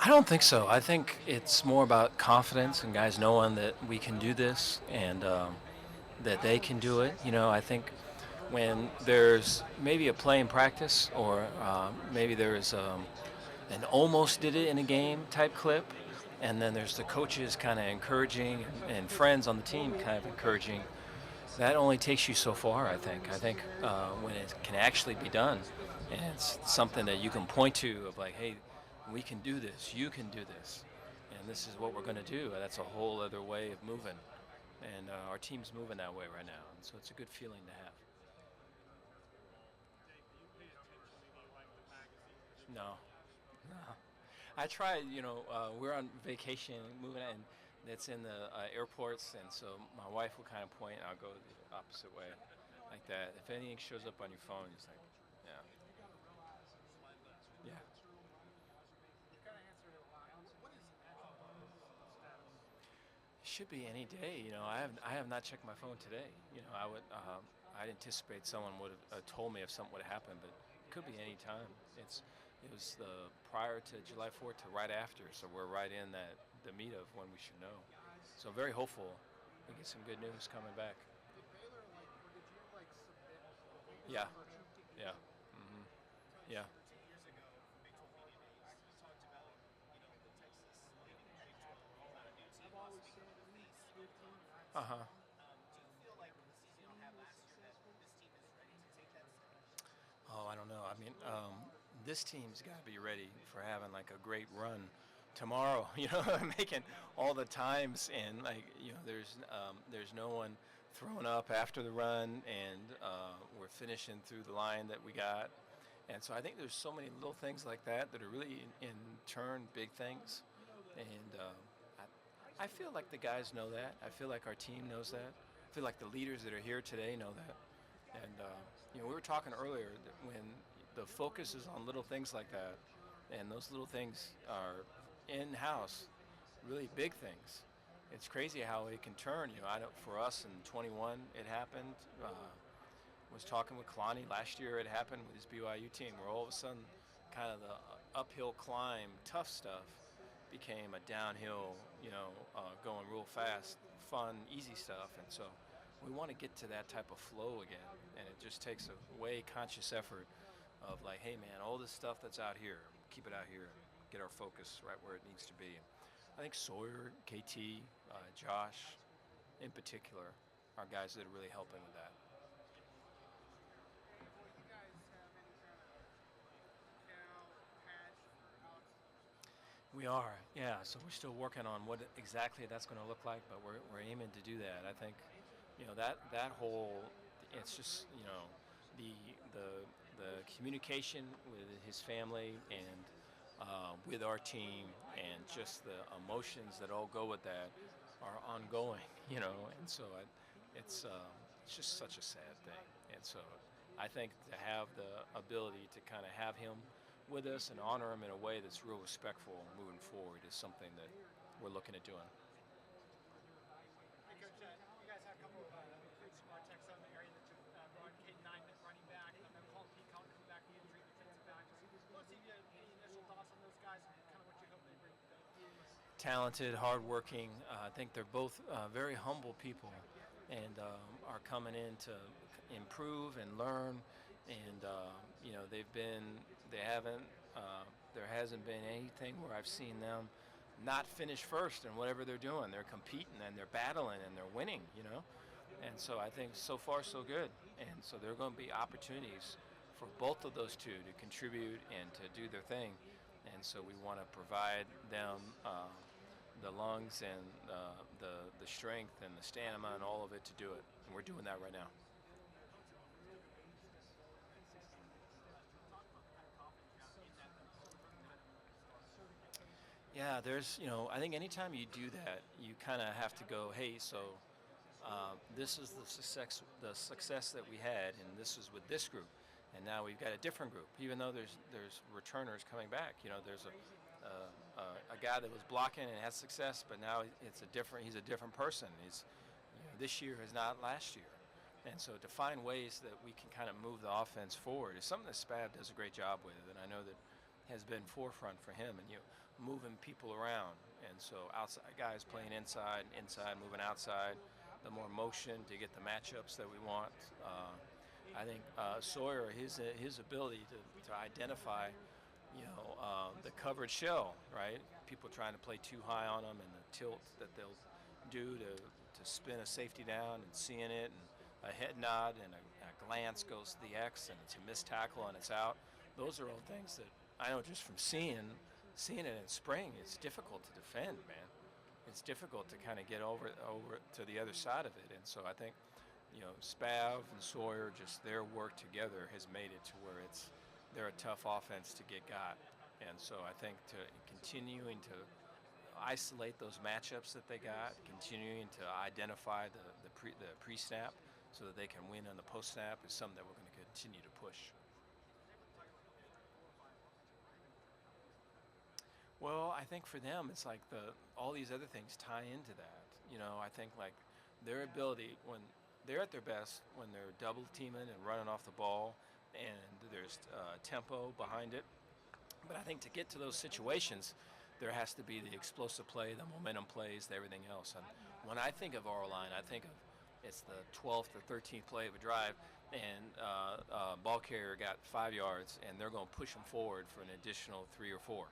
I don't think so. I think it's more about confidence and guys knowing that we can do this and that they can do it. I think when there's maybe a play in practice or maybe there's an almost did it in a game type clip, and then there's the coaches kind of encouraging and friends on the team kind of encouraging. That only takes you so far, I think. I think when it can actually be done, and it's something that you can point to of like, hey, we can do this, you can do this, and this is what we're going to do. That's a whole other way of moving, and our team's moving that way right now, and so it's a good feeling to have. No, no. I try, we're on vacation, moving, and it's in the airports, and so my wife will kind of point, I'll go the opposite way, like that. If anything shows up on your phone, it's like, yeah, yeah. It should be any day. I have not checked my phone today. I'd anticipate someone would have told me if something would have happened, but it could be any time. It was the prior to July 4th to right after, so we're right in the meat of when we should know. So very hopeful we get some good news coming back. Yeah, yeah, hmm yeah. Uh huh. Oh, I don't know. I mean, this team's got to be ready for having like a great run tomorrow. Making all the times and like there's no one thrown up after the run, and we're finishing through the line that we got. And so I think there's so many little things like that are really in turn big things. And I feel like the guys know that. I feel like our team knows that. I feel like the leaders that are here today know that. And we were talking earlier that when the focus is on little things like that, and those little things are in-house, really big things. It's crazy how it can turn. I know for us in 21, it happened. Was talking with Kalani last year. It happened with his BYU team, where all of a sudden, kind of the uphill climb, tough stuff, became a downhill. Going real fast, fun, easy stuff, and so we want to get to that type of flow again. And it just takes a way conscious effort of like, hey man, all this stuff that's out here, keep it out here, get our focus right where it needs to be. I think Sawyer, KT, Josh, in particular, are guys that are really helping with that. We are, yeah. So we're still working on what exactly that's going to look like, but we're aiming to do that. I think, that whole, it's just the the the communication with his family and with our team and just the emotions that all go with that are ongoing, and so it's just such a sad thing, and so I think to have the ability to kind of have him with us and honor him in a way that's real respectful moving forward is something that we're looking at doing. Talented, hardworking. I think they're both very humble people, and are coming in to improve and learn. And they haven't, there hasn't been anything where I've seen them not finish first in whatever they're doing. They're competing and they're battling and they're winning. And so I think so far so good. And so there are going to be opportunities for both of those two to contribute and to do their thing. And so we want to provide them the lungs and the strength and the stamina and all of it to do it. And we're doing that right now. Yeah, I think anytime you do that, you kind of have to go, hey, so this is the success that we had, and this is with this group, and now we've got a different group. Even though there's returners coming back, there's a guy that was blocking and had success, but now he's a different person. This year is not last year, and so to find ways that we can kind of move the offense forward is something that Spav does a great job with, and I know that has been forefront for him, and moving people around, and so outside guys playing inside, inside moving outside, the more motion to get the matchups that we want. I think Sawyer, his ability to identify, the covered shell, right? People trying to play too high on them, and the tilt that they'll do to spin a safety down and seeing it, and a head nod and a glance goes to the X, and it's a missed tackle and it's out. Those are all things that I know just from seeing it in spring. It's difficult to defend, man. It's difficult to kind of get over to the other side of it, and so I think Spav and Sawyer, just their work together has made it to where they're a tough offense to get got. And so I think to continuing to isolate those matchups that they got, continuing to identify the pre-snap so that they can win on the post-snap is something that we're going to continue to push. Well, I think for them, it's like all these other things tie into that. I think like their ability when they're at their best, when they're double teaming and running off the ball, and there's tempo behind it. But I think to get to those situations, there has to be the explosive play, the momentum plays, everything else. And when I think of our line, I think of it's the 12th or 13th play of a drive, and ball carrier got 5 yards, and they're going to push them forward for an additional 3 or 4.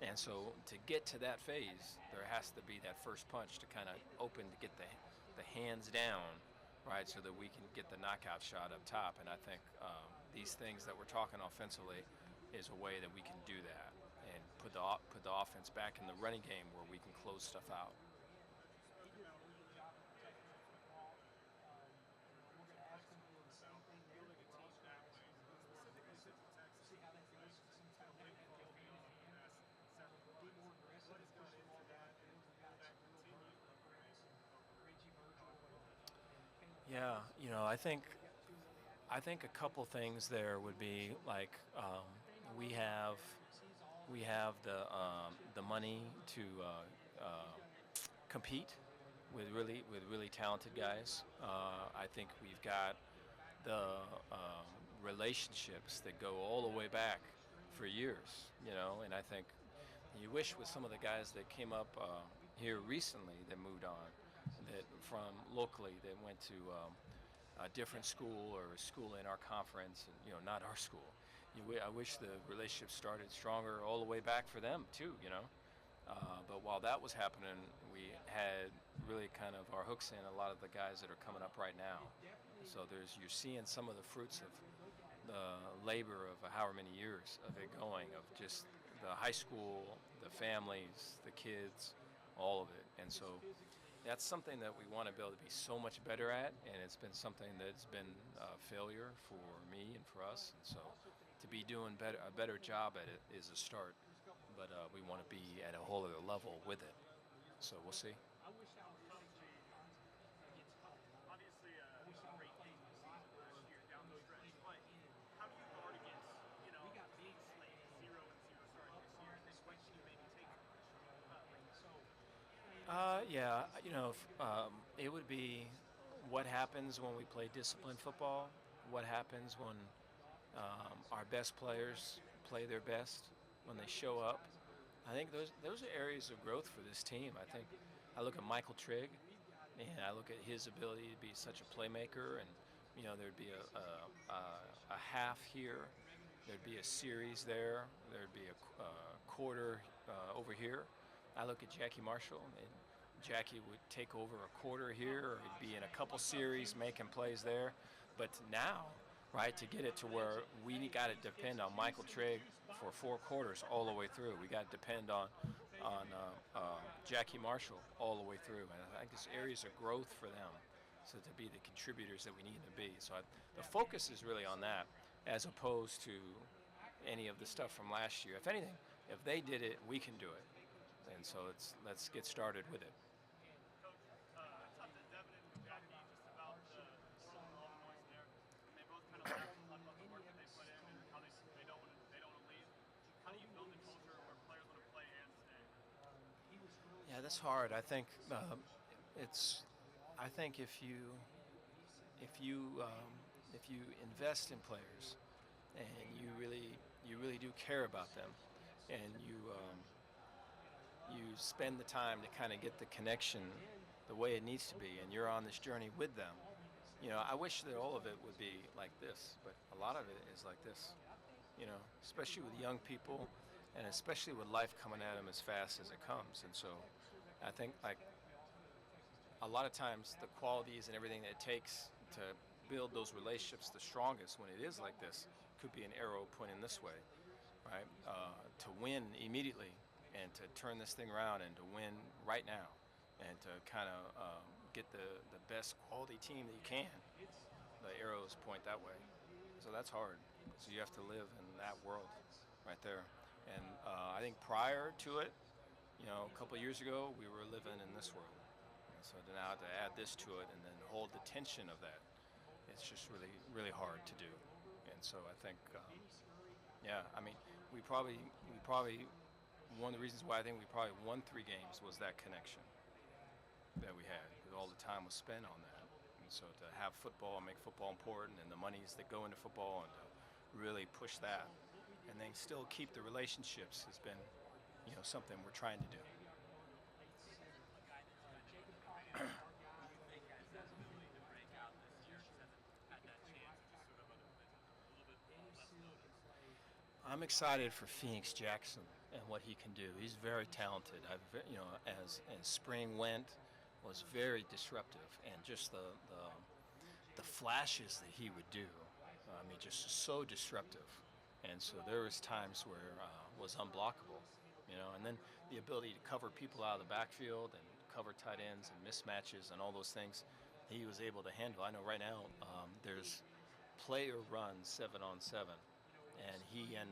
And so to get to that phase, there has to be that first punch to kind of open to get the hands down, right, so that we can get the knockout shot up top. And I think these things that we're talking offensively is a way that we can do that and put the offense back in the running game where we can close stuff out. Yeah, I think a couple things there would be like we have the money to compete with really talented guys. I think we've got the relationships that go all the way back for years, and I think you wish with some of the guys that came up here recently that moved on, that from locally that went to a different school or a school in our conference, and not our school. I wish the relationship started stronger all the way back for them too. But while that was happening, we had really kind of our hooks in a lot of the guys that are coming up right now. So you're seeing some of the fruits of the labor of however many years of it going, of just the high school, the families, the kids, all of it. And so that's something that we want to be able to be so much better at, and it's been something that's been a failure for me and for us. And so to be doing a better job at it is a start, but we want to be at a whole other level with it. So we'll see. Obviously, a great game this season last year down the stretch, but how do you guard against, being slated 0-0 starting this year, and then when should you maybe take Yeah, it would be what happens when we play disciplined football, what happens when our best players play their best, when they show up. I think those are areas of growth for this team. I think I look at Michael Trigg, and I look at his ability to be such a playmaker, and there'd be a half here, there'd be a series there, there'd be a quarter over here. I look at Jackie Marshall, and Jackie would take over a quarter here, or he'd be in a couple series making plays there. But now, right, to get it to where we got to depend on Michael Trigg for 4 quarters all the way through. We got to depend on Jackie Marshall all the way through. And I think there's areas of growth for them, so to be the contributors that we need to be. So the focus is really on that, as opposed to any of the stuff from last year. If anything, if they did it, we can do it. And so let's get started with it. Coach, talked to Devin and Jackie just about the overall noise there, and they both kind of laughed a lot about the work that they put in and how they don't want to leave. How do you build a culture where players want to play and stay? Yeah, that's hard. I think I think if you invest in players and you really do care about them, and you spend the time to kind of get the connection the way it needs to be, and you're on this journey with them. I wish that all of it would be like this, but a lot of it is like this. Especially with young people, and especially with life coming at them as fast as it comes. And so, I think like a lot of times the qualities and everything that it takes to build those relationships the strongest when it is like this could be an arrow pointing this way, right? To win immediately and to turn this thing around and to win right now and to kind of get the best quality team that you can. The arrows point that way. So that's hard. So you have to live in that world right there. And I think prior to it, a couple of years ago, we were living in this world. And so now to add this to it and then hold the tension of that, it's just really, really hard to do. And so I think, yeah, I mean, we probably, one of the reasons why I think we probably won 3 games was that connection that we had. Because all the time was spent on that. And so to have football and make football important and the monies that go into football and to really push that and then still keep the relationships has been, something we're trying to do. I'm excited for Phoenix Jackson and what he can do. He's very talented. As spring went, was very disruptive, and just the flashes that he would do. I mean, just so disruptive. And so there was times where was unblockable, and then the ability to cover people out of the backfield and cover tight ends and mismatches and all those things he was able to handle. I know right now there's player runs 7-on-7, and he and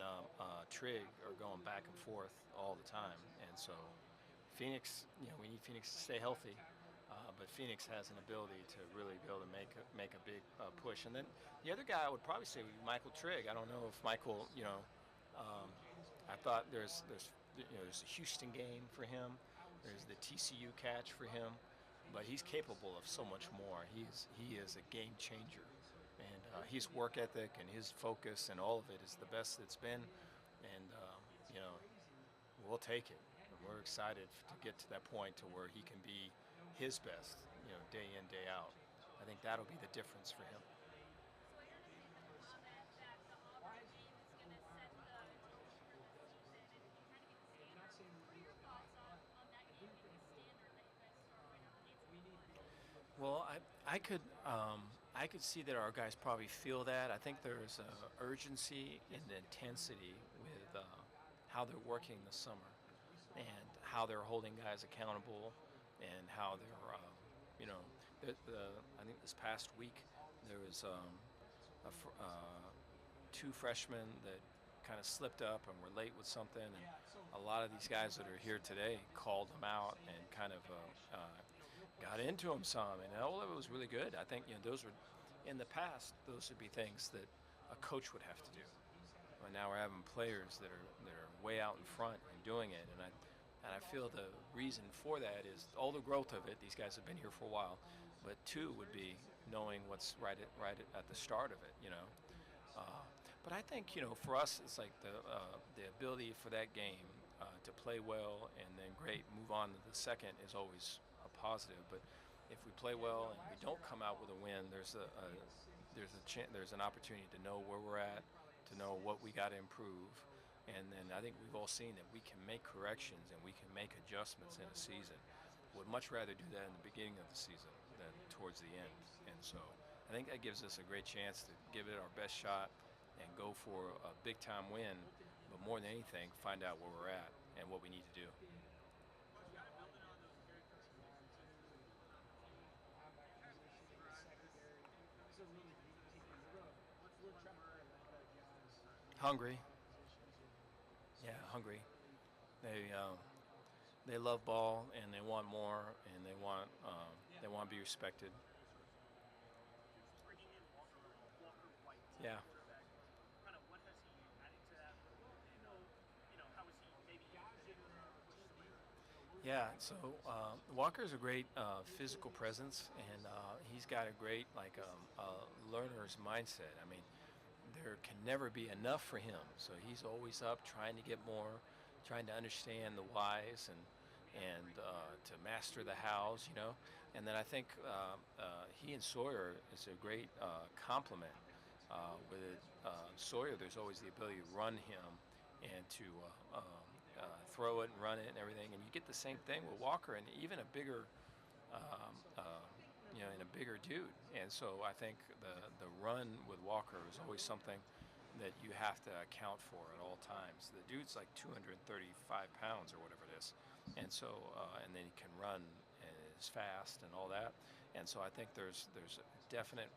Trig are going back and forth all the time. And so Phoenix, we need Phoenix to stay healthy. But Phoenix has an ability to really be able to make a big push. And then the other guy I would probably say would be Michael Trigg. I don't know if Michael, I thought there's a Houston game for him. There's the TCU catch for him, but he's capable of so much more. He is a game changer, and his work ethic and his focus and all of it is the best it's been. And we'll take it. And we're excited to get to that point to where he can be his best, day in, day out. I think that'll be the difference for him. Well, I could see that our guys probably feel that. I think there's urgency and intensity with how they're working this summer and how they're holding guys accountable and how they're, I think this past week there was 2 freshmen that kind of slipped up and were late with something, and a lot of these guys that are here today called them out and kind of got into them some, and all of it was really good. I think those were, in the past, those would be things that a coach would have to do. But now we're having players that are way out in front and doing it, and I feel the reason for that is all the growth of it. These guys have been here for a while, but 2 would be knowing what's right at the start of it. But I think for us, it's like the ability for that game to play well and then great move on to the second is always a positive. But if we play well and we don't come out with a win, there's an opportunity to know where we're at, to know what we got to improve. And then I think we've all seen that we can make corrections and we can make adjustments in a season. Would much rather do that in the beginning of the season than towards the end. And so I think that gives us a great chance to give it our best shot and go for a big-time win. But more than anything, find out where we're at and what we need to do. Hungry. Yeah, hungry. They love ball and they want more and they want to be respected. Yeah. Yeah, so Walker's a great physical presence, and he's got a great learner's mindset. I mean, there can never be enough for him, so he's always up trying to get more. trying to understand the whys and to master the hows, And then I think he and Sawyer is a great complement. With Sawyer, there's always the ability to run him and to throw it and run it and everything, and you get the same thing with Walker and even a bigger, um, uh, and a bigger dude. And so I think the run with Walker is always something that you have to account for at all times. The dude's like 235 pounds or whatever it is, and so and then he can run and is fast and all that. And so I think there's definite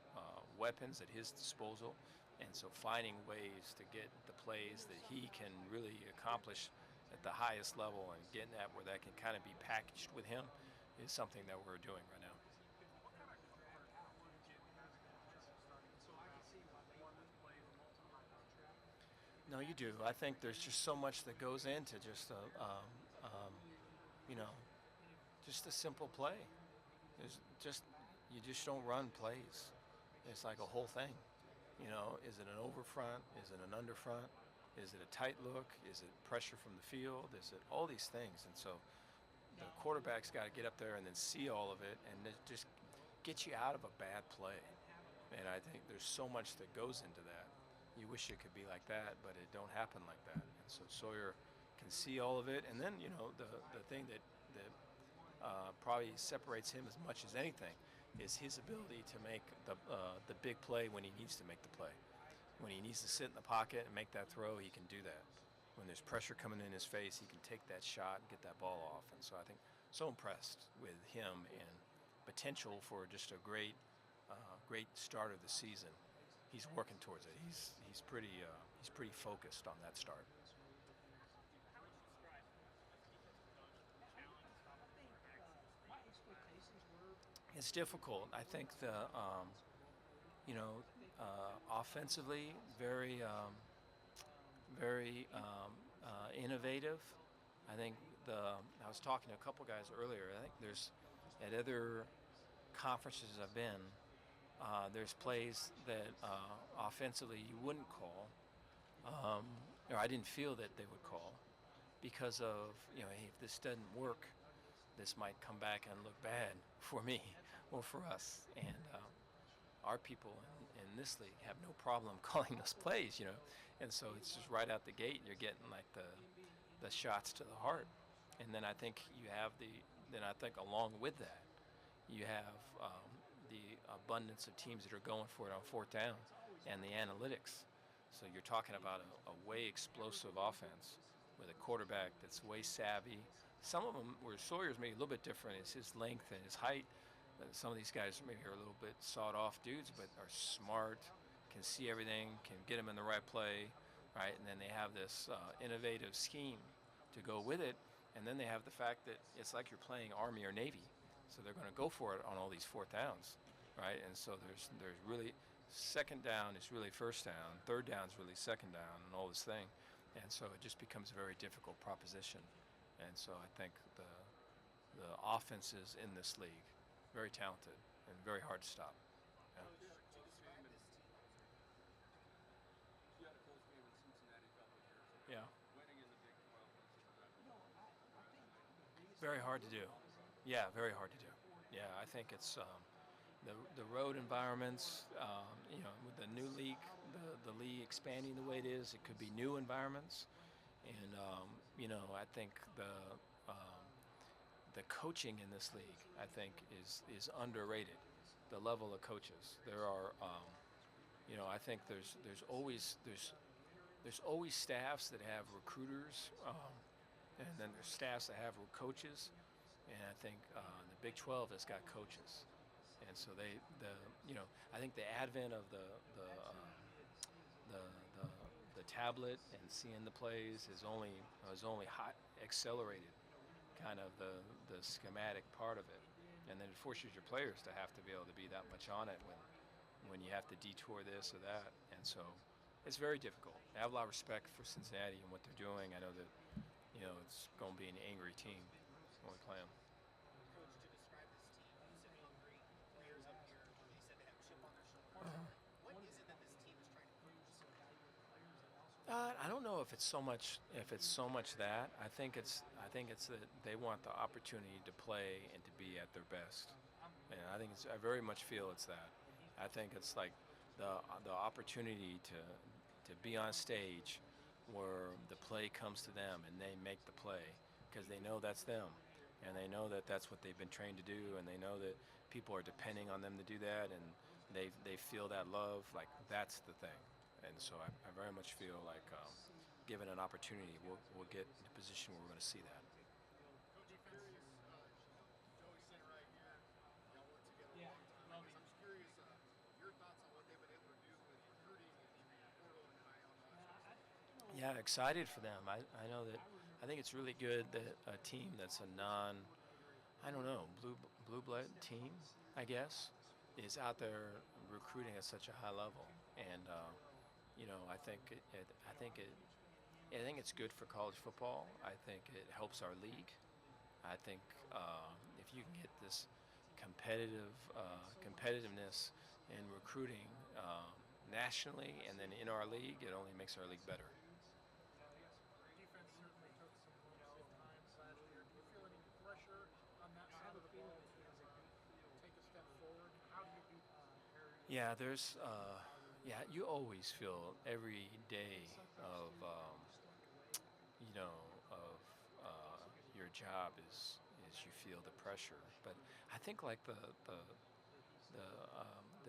weapons at his disposal, and so finding ways to get the plays that he can really accomplish at the highest level and getting that where that can kind of be packaged with him is something that we're doing right now. What kind of comfort do you get having trouble starting so fast one play for multiple times? No, you do. I think there's just so much that goes into just um, you know, just a simple play. There's just you just don't run plays. It's like a whole thing. Is it an over front? Is it an under front? Is it a tight look? Is it pressure from the field? Is it all these things? And so the quarterback's got to get up there and then see all of it and it just get you out of a bad play. And I think there's so much that goes into that. You wish it could be like that, but it don't happen like that. And so Sawyer can see all of it. And then the thing that probably separates him as much as anything is his ability to make the big play when he needs to make the play. When he needs to sit in the pocket and make that throw, he can do that. When there's pressure coming in his face, he can take that shot and get that ball off. And so I think so impressed with him and potential for just a great start of the season. He's working towards it. He's pretty focused on that start. How would you describe as a defensive coach the challenge of stopping quarterbacks? It's difficult. I think offensively very innovative. I think I was talking to a couple guys earlier. I think there's at other conferences I've been, there's plays that offensively you wouldn't call, or I didn't feel that they would call because of hey, if this doesn't work, this might come back and look bad for me or for us. And our people in this league have no problem calling those plays, and so it's just right out the gate. You're getting like the shots to the heart, and then I think along with that, you have the abundance of teams that are going for it on fourth down, and the analytics. So you're talking about a way explosive offense with a quarterback that's way savvy. Some of them, where Sawyer's maybe a little bit different, is his length and his height. Some of these guys maybe are a little bit sawed-off dudes, but are smart, can see everything, can get them in the right play, right? And then they have this innovative scheme to go with it. And then they have the fact that it's like you're playing Army or Navy. So they're going to go for it on all these fourth downs, right? And so there's really second down is really first down, third down is really second down, and all this thing. And so it just becomes a very difficult proposition. And so I think the offenses in this league, very talented and very hard to stop. Yeah. To describe this team, you had a close game in Cincinnati a couple of years ago. Yeah. Winning in the Big 12 Very hard to do. Yeah, very hard to do. Yeah, I think it's the road environments. With the new league, the league expanding the way it is, it could be new environments, and I think the coaching in this league, I think, is underrated. The level of coaches. There are, I think there's always staffs that have recruiters, and then there's staffs that have coaches, and I think the Big 12 has got coaches, and so I think the advent of the tablet and seeing the plays has only accelerated kind of the schematic part of it, and then it forces your players to have to be able to be that much on it when you have to detour this or that, and so it's very difficult. I have a lot of respect for Cincinnati and what they're doing. I know that it's going to be an angry team when we play them. Coach, to describe this team, you said hungry, players up here, they said they have a chip on their shoulder. What is it that this team is trying to prove? I don't know if it's so much that. I think it's that they want the opportunity to play and to be at their best. And I very much feel it's that. I think it's like the opportunity to be on stage where the play comes to them and they make the play because they know that's them and they know that that's what they've been trained to do and they know that people are depending on them to do that and they feel that love like that's the thing. And so I very much feel like given an opportunity, we'll get in a position where we're going to see that. Coach, I'm curious. Joey's sitting right here. Y'all worked together a long time. I guess I'm just curious your thoughts on what they've been able to do with recruiting and portal and NIL and all that sort of stuff. Yeah, excited for them. I know that I think it's really good that a team that's a non I don't know blue blood team I guess is out there recruiting at such a high level and I think I think it's good for college football. I think it helps our league. I think if you can get this competitiveness in recruiting nationally and then in our league, it only makes our league better. Defense certainly took some lumps at times last year. Do you feel any pressure on that side of the ball to take a step forward? How do you do that? Yeah, you always feel every day of of your job is you feel the pressure. But I think like the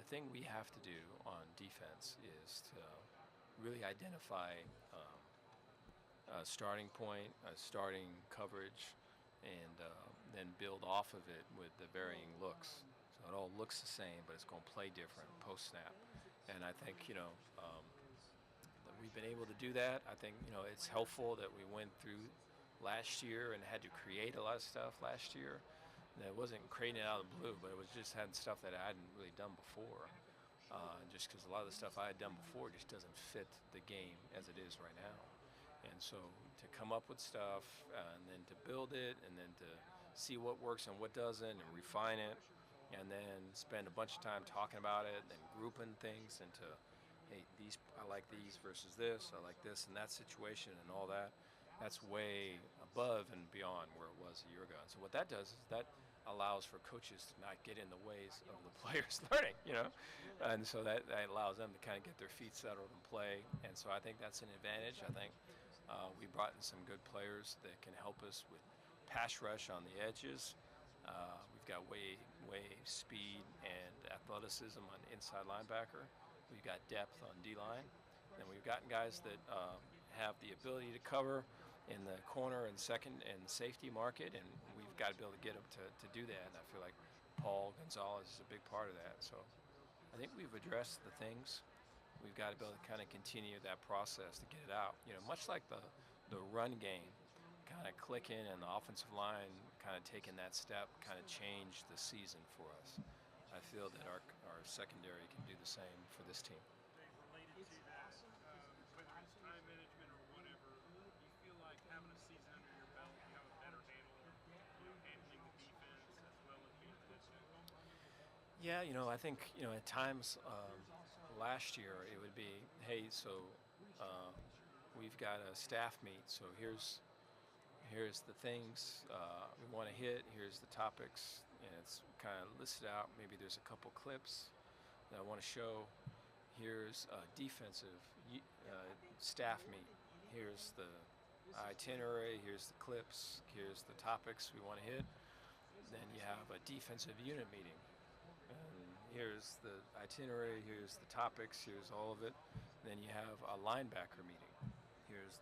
thing we have to do on defense is to really identify a starting point, a starting coverage, and then build off of it with the varying looks. So it all looks the same, but it's going to play different post snap. And I think that we've been able to do that. I think it's helpful that we went through last year and had to create a lot of stuff last year. That wasn't creating it out of the blue, but it was just had stuff that I hadn't really done before. Just because a lot of the stuff I had done before just doesn't fit the game as it is right now. And so to come up with stuff and then to build it and then to see what works and what doesn't and refine it and then spend a bunch of time talking about it and grouping things into, hey, I like these versus this, I like this in that situation and all that. That's way above and beyond where it was a year ago. And so what that does is that allows for coaches to not get in the ways of the players learning. And so that allows them to kind of get their feet settled and play. And so I think that's an advantage. I think we brought in some good players that can help us with pass rush on the edges. We've got way speed and athleticism on inside linebacker. We've got depth on D-line. And we've gotten guys that have the ability to cover in the corner and second and safety market, and we've got to be able to get them to do that. And I feel like Paul Gonzalez is a big part of that. So I think we've addressed the things. We've got to be able to kind of continue that process to get it out. Much like the run game, kind of clicking and the offensive line kind of taking that step kind of changed the season for us. I feel that our secondary can do the same for this team. Related to that, whether it's time management or whatever, you feel like having a season under your belt, you have a better handle, handling the defense as well as being positioned. Yeah, I think at times last year it would be, hey, so we've got a staff meet, so here's the things we want to hit, here's the topics, and it's kind of listed out. Maybe there's a couple clips that I want to show. Here's a defensive staff meet. Here's the itinerary, here's the clips, here's the topics we want to hit. Then you have a defensive unit meeting. And here's the itinerary, here's the topics, here's all of it. Then you have a linebacker meeting. Here's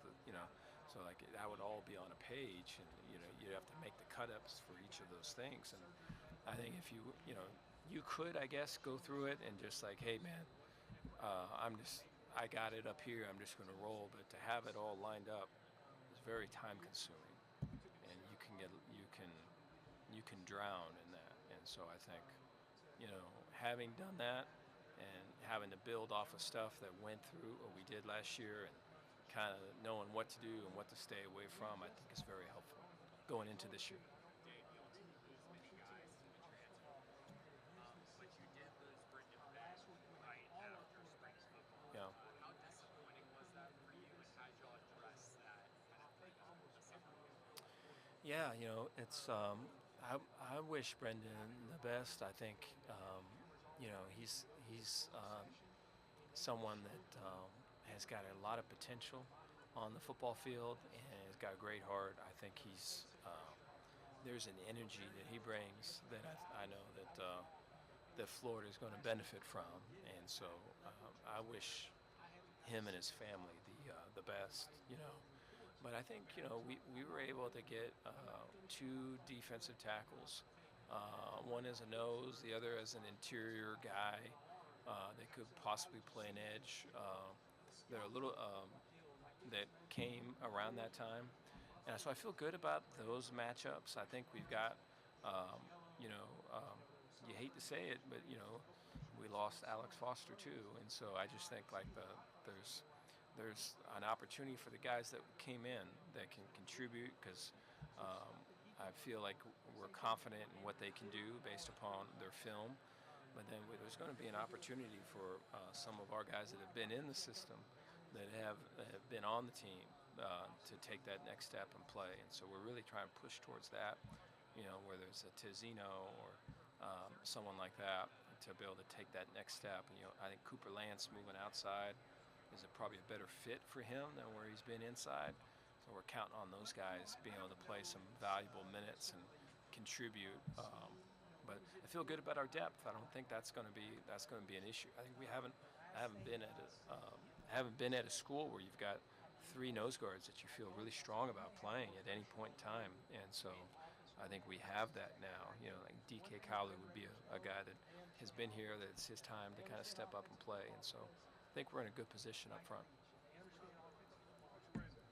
so like that would all be on a page, and you'd have to make the cut-ups for each of those things. And I think if you could, I guess, go through it and just like, hey man, I got it up here, I'm just going to roll. But to have it all lined up is very time consuming, and you can drown in that. And so I think having done that and having to build off of stuff that went through what we did last year and kind of knowing what to do and what to stay away from, I think is very helpful going into this year. Dave, you don't lose many guys to the transfer portal, but you did lose Brendan Beck right after spring football. Yeah. How disappointing was that for you, and Yeah, it's I wish Brendan the best. I think he's someone that has got a lot of potential on the football field and has got a great heart. I think there's an energy that he brings that I know that Florida is going to benefit from, and so I wish him and his family the best. But I think we were able to get two defensive tackles. One as a nose, the other as an interior guy that could possibly play an edge. They're a little that came around that time, and so I feel good about those matchups. I think we've got, um, you know, um, you hate to say it, but we lost Alex Foster too, and so I just think like there's an opportunity for the guys that came in that can contribute because I feel like we're confident in what they can do based upon their film. But then there's going to be an opportunity for some of our guys that have been in the system, that have been on the team, to take that next step and play. And so we're really trying to push towards that, whether it's a Tizino or someone like that, to be able to take that next step. And I think Cooper Lance moving outside is probably a better fit for him than where he's been inside. So we're counting on those guys being able to play some valuable minutes and contribute. But I feel good about our depth. I don't think that's going to be an issue. I think I haven't been at a school where you've got three nose guards that you feel really strong about playing at any point in time. And so I think we have that now. Like DK Kalu would be a guy that has been here, that it's his time to kind of step up and play. And so I think we're in a good position up front.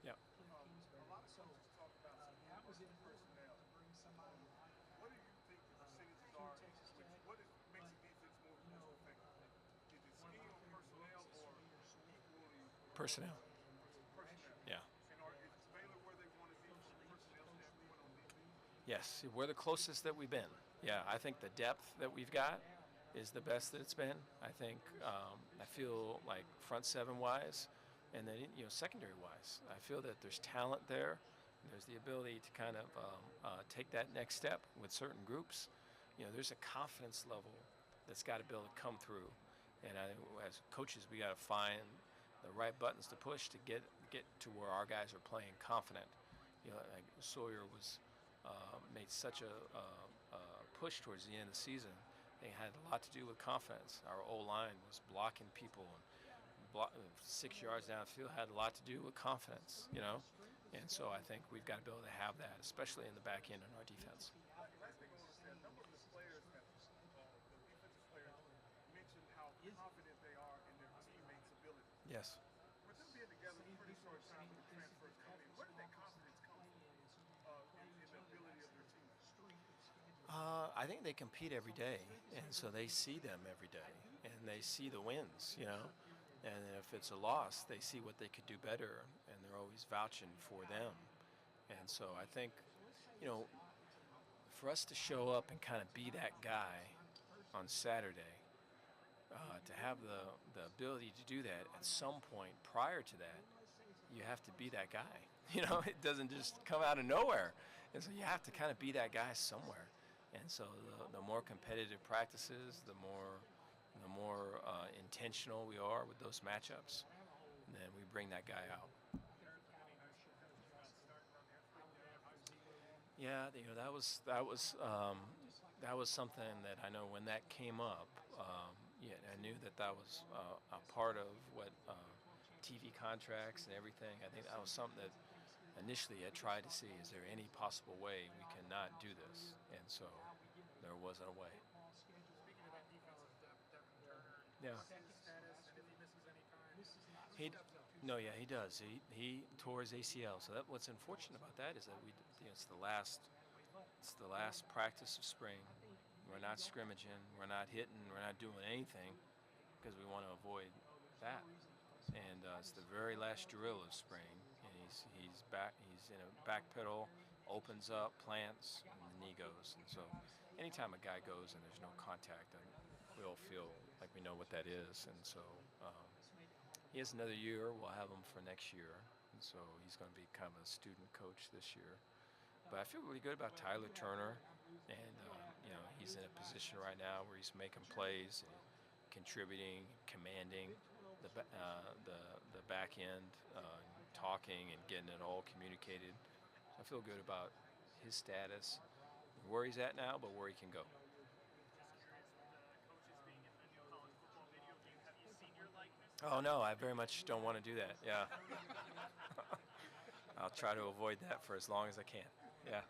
Yeah. A lot of coaches talk about scheme personnel. What do you think the percentages are? What makes a defense more effective? Is it scheme personnel or equally Personnel. personnel? Yeah. And is Baylor where they want to be from a personnel standpoint on defense? Yes, we're the closest that we've been. Yeah, I think the depth that we've got is the best that it's been. I think I feel like front seven wise, and then secondary wise, I feel that there's talent there. There's the ability to kind of take that next step with certain groups. There's a confidence level that's got to be able to come through, and I think as coaches we got to find the right buttons to push to get to where our guys are playing confident. Like Sawyer was made such a push towards the end of the season. It had a lot to do with confidence. Our O-line was blocking people, and 6 yards down the field had a lot to do with confidence, And so I think we've got to be able to have that, especially in the back end in our defense. Last thing I want to say, a number of the players the defensive players, mentioned how confident they are in their teammates' ability. Yes. With them being together a pretty short time when the transfers come in, where did that confidence come from in the ability of their teammates? I think they compete every day, and so they see them every day, and they see the wins, And if it's a loss, they see what they could do better, and they're always vouching for them. And so I think, for us to show up and kind of be that guy on Saturday, to have the ability to do that at some point prior to that, you have to be that guy. It doesn't just come out of nowhere. And so you have to kind of be that guy somewhere. And so the more competitive practices, the more intentional we are with those matchups, then we bring that guy out. Yeah, that was something that I know when that came up. I knew that was a part of what TV contracts and everything. I think that was something that initially I tried to see, is there any possible way we cannot do this? And so there wasn't a way. Speaking of that defensive depth, Devin Turner, Yeah. his status, and if he misses any time, He does. He tore his ACL. So what's unfortunate about that is that it's the last practice of spring. We're not scrimmaging. We're not hitting. We're not doing anything because we want to avoid that. And it's the very last drill of spring, and he's back. He's in a back pedal, opens up, plants, and the knee goes. And so, anytime a guy goes and there's no contact, then we all feel like we know what that is. And so, he has another year. We'll have him for next year, and so he's going to be kind of a student coach this year. But I feel really good about Tyler Turner, and he's in a position right now where he's making plays, and contributing, commanding the back end, talking and getting it all communicated. So I feel good about his status, where he's at now, but where he can go. Just curious, with the coaches being in the new college football video game, have you seen your likeness? Oh no, I very much don't want to do that. Yeah, I'll try to avoid that for as long as I can. Yeah.